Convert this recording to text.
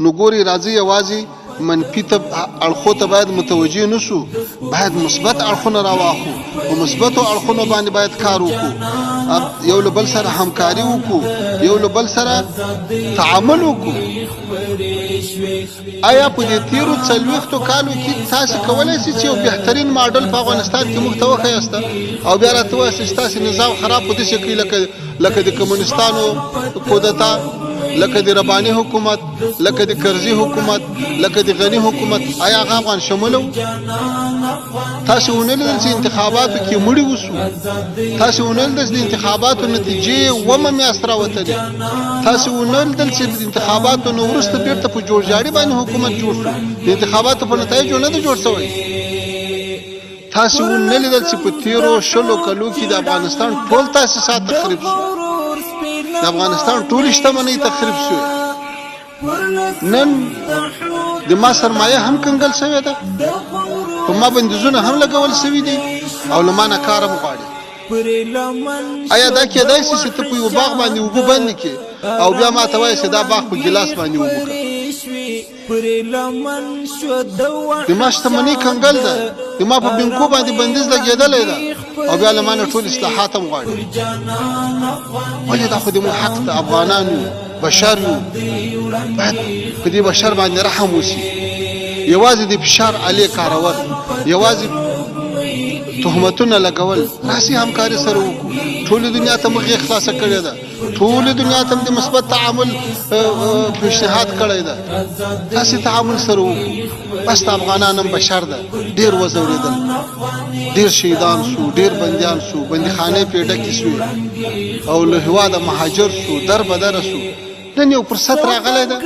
نو ګوري راځي یوازې منفي ته اړخو ته باید متوجه نشو، باید مثبت اړخونه راواخو او مثبتو اړخونو باندې باید کار وکړو، یو له بل سره همکاري وکړو، یو له بل سره تعامل وکړو. آیا په دې تیرو 40 کالو کې تاسو کولای شئ چې یو بهترین ماډل په افغانستان کې موږ ته وښیاست او بیا راته وایاست چې تاسو نظام خراب په دې شکل لکه د کمونستانو کودتا، لکه د رباني حکومت، لکه د کرزي حکومت، لکه د غني حکومت؟ آیا هغه افغان شمولو؟ تاسو ونلیدل چې انتخاباتو کې مړي وسو؟ تاسو ونلیدل چې د انتخاباتو نتیجې ومه میاشت راوتلې؟ تاسو ونلیدل چې د انتخاباتو نه وروسته بیرته په جوړجاړي باندې حکومت جوړ شو؟ د انتخاباتو په نتایجو نه دی جوړ شوی. تاسو ونلیدل چې په تیرو 20 کلو کې د افغانستان ټول تاسیسات تخریب شو، د افغانستان ټول شتمنۍ تخریب شوې، نن د ما سرمایه هم کنګل شوې ده، په ما بندیزونه هم لګول شوي دي او له ما نه کار هم غواړي. آیا دا کېدای شي چې ته په یو باغ باندې اوبه بندې کړې او بیا ما ته وایې چې دا باغ په ګیلاس باندې اوبه کړه؟ د ما شتمنۍ کنګل ده، د ما په بینکو باندې بندیز لګېدلی ده او بیا له ما نه ټول اصلاحات هم غواړي. ولې دا خو د موږ حق د افغانان یو، بشر یو، باید په دې بشر باندې رحم وشي. یوازې د فشار الې کارول، یوازې تهمتونه لګول، راسي همکاري سره وکړو. ټولې دنیا ته مخ یې خلاصه کړې ده، ټولې دنیا ته د مثبت تعامل پیشنهاد کړی ده، تاسې تعامل سره وکړو. بس د افغانان هم بشر ده، ډېر وځورېدل، ډېر شهیدان شو، ډېر بندیان شو، بندیخانې پرې ډکې شوې او له هېواده مهاجر شو، در بدره شو. نن یو فرصت راغلی ده